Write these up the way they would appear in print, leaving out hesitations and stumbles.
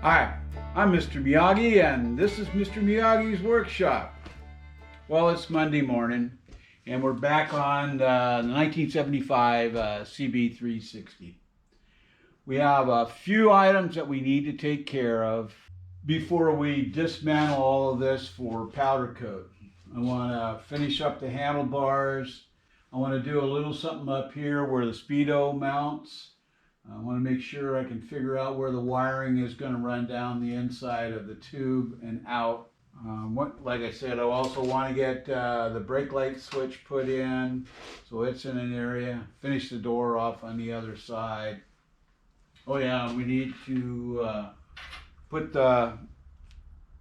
Hi, I'm Mr. Miyagi, and this is Mr. Miyagi's Workshop. Well, it's Monday morning, and we're back on the 1975 CB360. We have a few items that we need to take care of before we dismantle all of this for powder coat. I want to finish up the handlebars. I want to do a little something up here where the speedo mounts. I want to make sure I can figure out where the wiring is going to run down the inside of the tube and out. Like I said, I also want to get the brake light switch put in, so it's in an area. Finish the door off on the other side. Oh yeah, we need to put the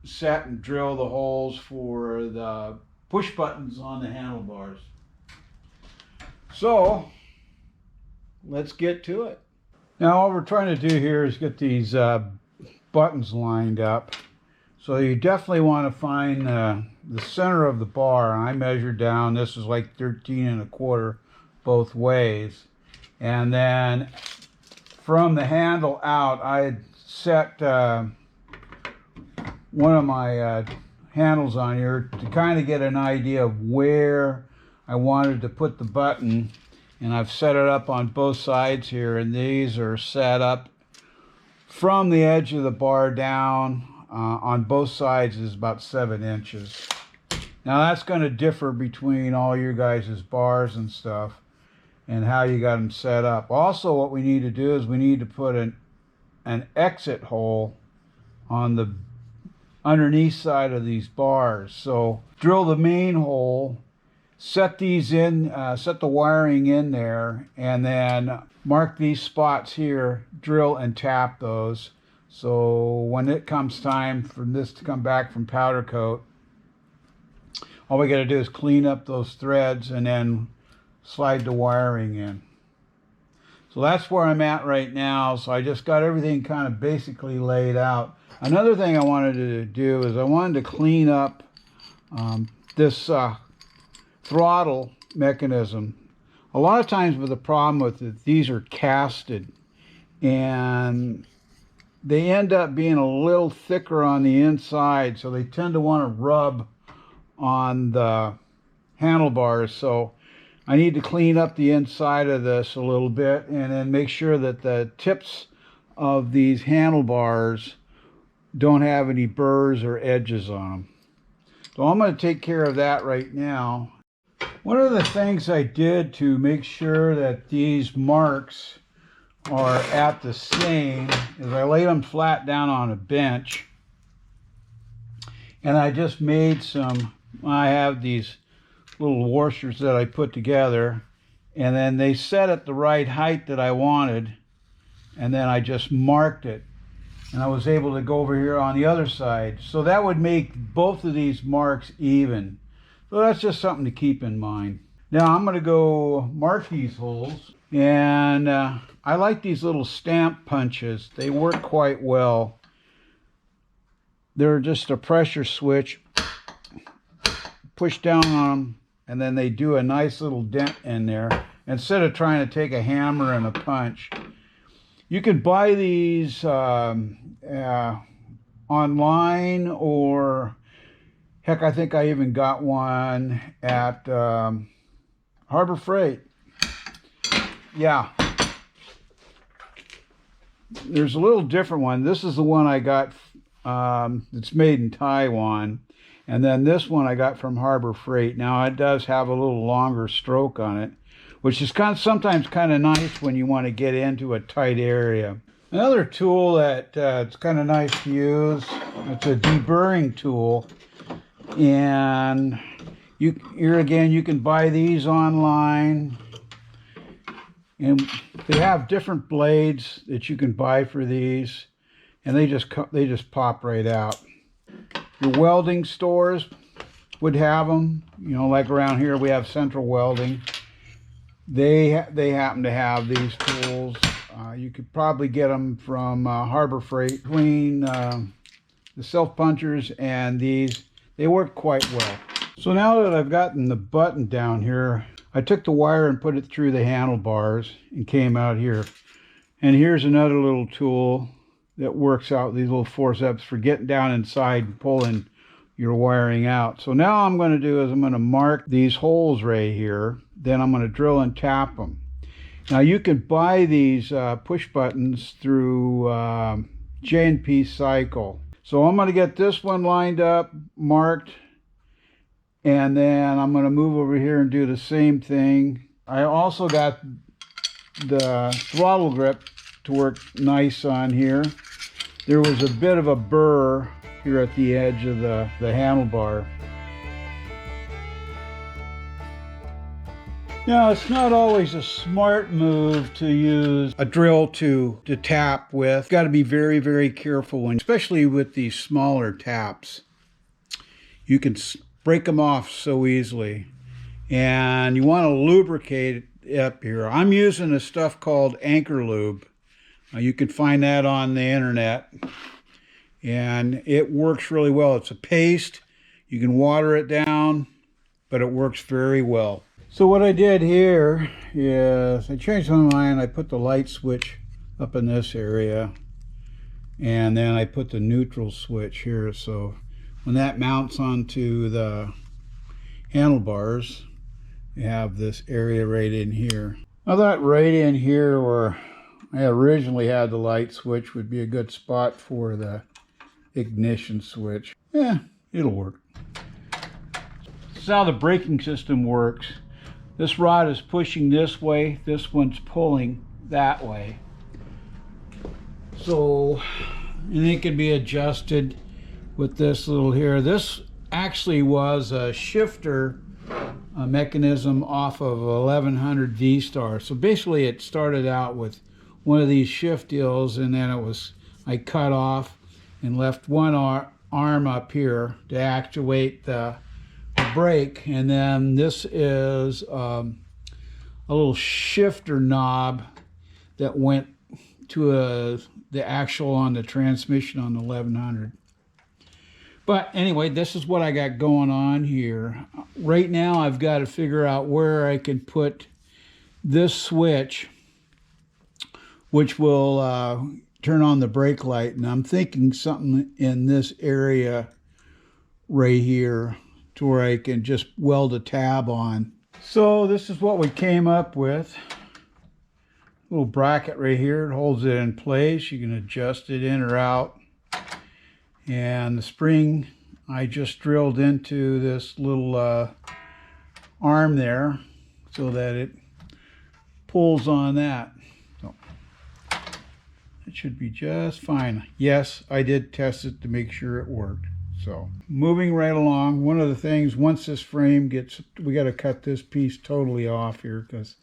set and drill the holes for the push buttons on the handlebars. So let's get to it. Now all we're trying to do here is get these buttons lined up. So you definitely want to find the center of the bar. I measured down, this is like 13 1/4 both ways. And then from the handle out, I had set one of my handles on here to kind of get an idea of where I wanted to put the button. And I've set it up on both sides here, and these are set up from the edge of the bar down on both sides is about 7 inches. Now that's going to differ between all your guys' bars and stuff and how you got them set up. Also, what we need to do is we need to put an exit hole on the underneath side of these bars. So drill the main hole, set these in, set the wiring in there, and then mark these spots here, drill and tap those. So when it comes time for this to come back from powder coat, all we got to do is clean up those threads and then slide the wiring in. So that's where I'm at right now. So I just got everything kind of basically laid out. Another thing I wanted to do is I wanted to clean up this throttle mechanism. A lot of times with the problem with it, these are casted and they end up being a little thicker on the inside, so they tend to want to rub on the handlebars. So I need to clean up the inside of this a little bit and then make sure that the tips of these handlebars don't have any burrs or edges on them. So I'm going to take care of that right now. One of the things I did to make sure that these marks are at the same is I laid them flat down on a bench, and I just made I have these little washers that I put together, and then they set at the right height that I wanted, and then I just marked it, and I was able to go over here on the other side. So that would make both of these marks even. So that's just something to keep in mind. Now I'm going to go mark these holes, and I like these little stamp punches. They work quite well. They're just a pressure switch. Push down on them, and then they do a nice little dent in there instead of trying to take a hammer and a punch. You can buy these online, or heck, I think I even got one at Harbor Freight. Yeah. There's a little different one. This is the one I got. It's made in Taiwan. And then this one I got from Harbor Freight. Now it does have a little longer stroke on it, which is sometimes kind of nice when you want to get into a tight area. Another tool that it's kind of nice to use, it's a deburring tool. And here again, you can buy these online, and they have different blades that you can buy for these, and they just pop right out. Your welding stores would have them, you know, like around here we have Central Welding. They happen to have these tools. You could probably get them from Harbor Freight. Between the self punchers and these, they work quite well. So now that I've gotten the button down here, I took the wire and put it through the handlebars and came out here. And here's another little tool that works out, these little forceps for getting down inside and pulling your wiring out. So now I'm going to do is I'm going to mark these holes right here. Then I'm going to drill and tap them. Now you can buy these push buttons through J&P Cycle. So I'm going to get this one lined up, marked, and then I'm going to move over here and do the same thing. I also got the throttle grip to work nice on here. There was a bit of a burr here at the edge of the handlebar. Now, it's not always a smart move to use a drill to tap with. You've got to be very, very careful, especially with these smaller taps. You can break them off so easily. And you want to lubricate it up here. I'm using a stuff called Anchor Lube. You can find that on the internet. And it works really well. It's a paste. You can water it down, but it works very well. So what I did here is I changed my mind. I put the light switch up in this area, and then I put the neutral switch here. So when that mounts onto the handlebars, you have this area right in here. I thought right in here where I originally had the light switch would be a good spot for the ignition switch. Yeah, it'll work. This is how the braking system works. This rod is pushing this way, this one's pulling that way. So, and it can be adjusted with this little here. This actually was a shifter mechanism off of 1100 V-Star. So basically it started out with one of these shift deals, and then I cut off and left one arm up here to actuate the brake, and then this is a little shifter knob that went to the actual on the transmission on the 1100. But anyway, this is what I got going on here. Right now I've got to figure out where I can put this switch, which will turn on the brake light, and I'm thinking something in this area right here to where I can just weld a tab on. So this is what we came up with. Little bracket right here, it holds it in place. You can adjust it in or out. And the spring I just drilled into this little arm there so that it pulls on that. So it should be just fine. Yes, I did test it to make sure it worked. So moving right along, one of the things, once this frame gets, we got to cut this piece totally off here because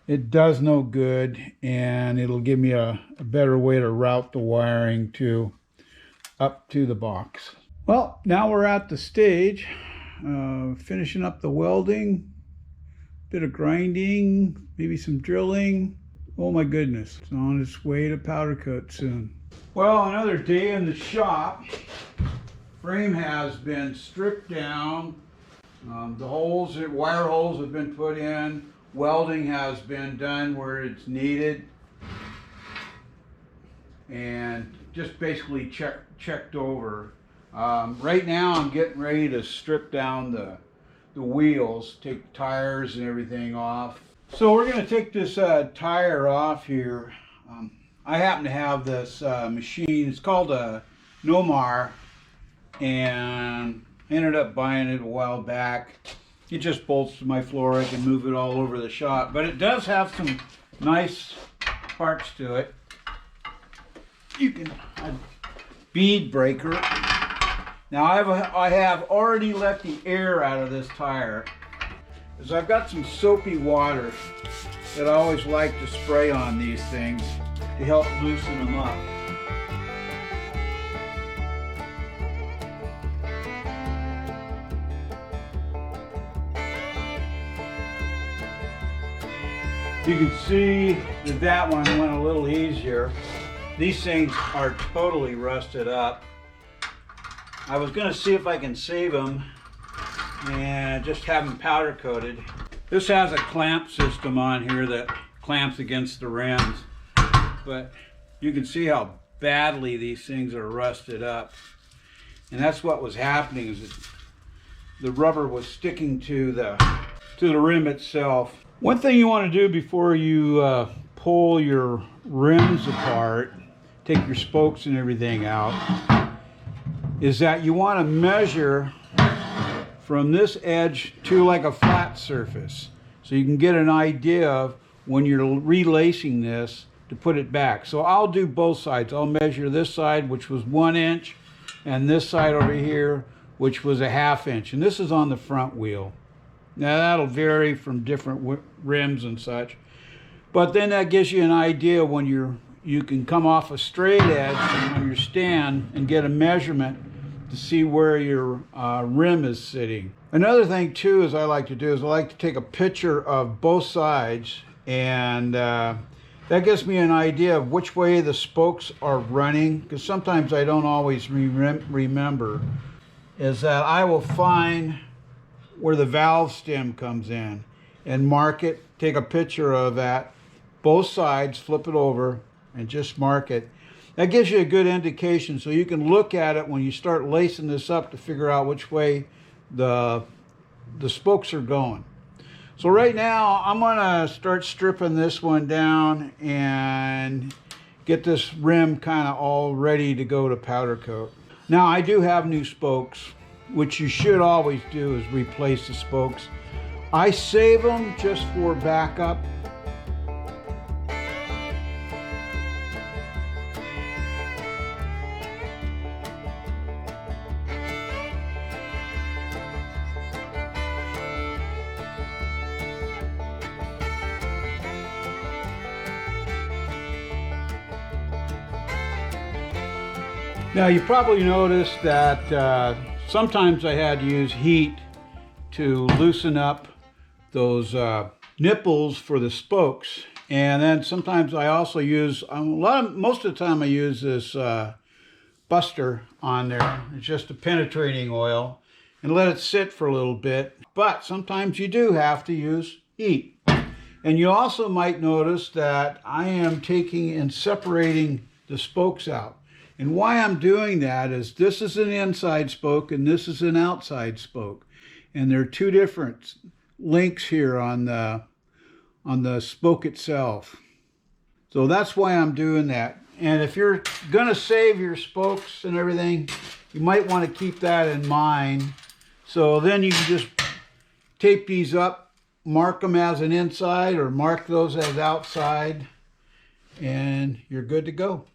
it does no good, and it'll give me a better way to route the wiring up to the box. Well, now we're at the stage, finishing up the welding, bit of grinding, maybe some drilling. Oh my goodness, it's on its way to powder coat soon. Well, another day in the shop. Frame has been stripped down. The holes, wire holes have been put in. Welding has been done where it's needed. And just basically checked over. Right now I'm getting ready to strip down the wheels, take the tires and everything off. So we're going to take this tire off here. I happen to have this machine. It's called a Nomar. And I ended up buying it a while back. It just bolts to my floor. I can move it all over the shop, but it does have some nice parts to it. You can bead breaker. Now I have already let the air out of this tire, because I've got some soapy water that I always like to spray on these things to help loosen them up. You can see that one went a little easier. These things are totally rusted up. I was going to see if I can save them and just have them powder coated. This has a clamp system on here that clamps against the rims, but you can see how badly these things are rusted up. And that's what was happening, is that the rubber was sticking to the rim itself. One thing you want to do before you pull your rims apart, take your spokes and everything out, is that you want to measure from this edge to like a flat surface, so you can get an idea of when you're relacing this to put it back. So I'll do both sides. I'll measure this side, which was 1 inch, and this side over here, which was a 1/2 inch. And this is on the front wheel. Now that'll vary from different rims and such, but then that gives you an idea when you can come off a straight edge on your stand and get a measurement to see where your rim is sitting. Another thing too is I like to take a picture of both sides, and that gives me an idea of which way the spokes are running, because sometimes I don't always remember, is that I will find where the valve stem comes in and mark it, take a picture of that, both sides, flip it over and just mark it. That gives you a good indication, so you can look at it when you start lacing this up to figure out which way the spokes are going. So right now I'm gonna start stripping this one down and get this rim kind of all ready to go to powder coat. Now I do have new spokes, which you should always do, is replace the spokes. I save them just for backup. Now you probably noticed that sometimes I had to use heat to loosen up those nipples for the spokes, and then sometimes I also use most of the time I use this buster on there. It's just a penetrating oil, and let it sit for a little bit. But sometimes you do have to use heat. And you also might notice that I am taking and separating the spokes out. And why I'm doing that is this is an inside spoke and this is an outside spoke. And there are two different links here on the spoke itself. So that's why I'm doing that. And if you're gonna save your spokes and everything, you might want to keep that in mind. So then you can just tape these up, mark them as an inside or mark those as outside, and you're good to go.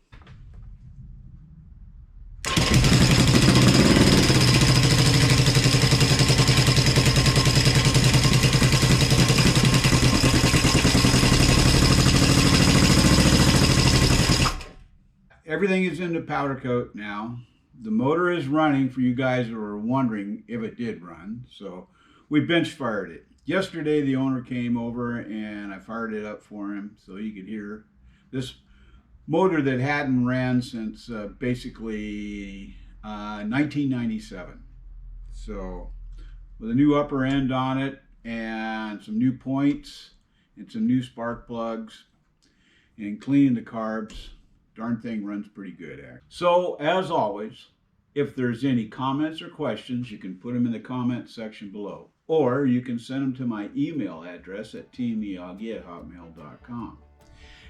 Everything is in the powder coat now. The motor is running, for you guys who are wondering if it did run. So we bench fired it. Yesterday the owner came over and I fired it up for him so he could hear this motor that hadn't ran since basically 1997. So with a new upper end on it and some new points and some new spark plugs and cleaning the carbs, darn thing runs pretty good, actually. So, as always, if there's any comments or questions, you can put them in the comment section below. Or you can send them to my email address at tmiyagi@hotmail.com.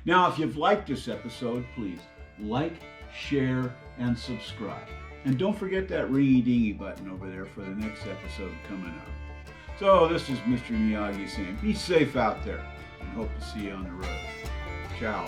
Now, if you've liked this episode, please like, share, and subscribe. And don't forget that ringy-dingy button over there for the next episode coming up. So, this is Mr. Miyagi saying, be safe out there, and hope to see you on the road. Ciao.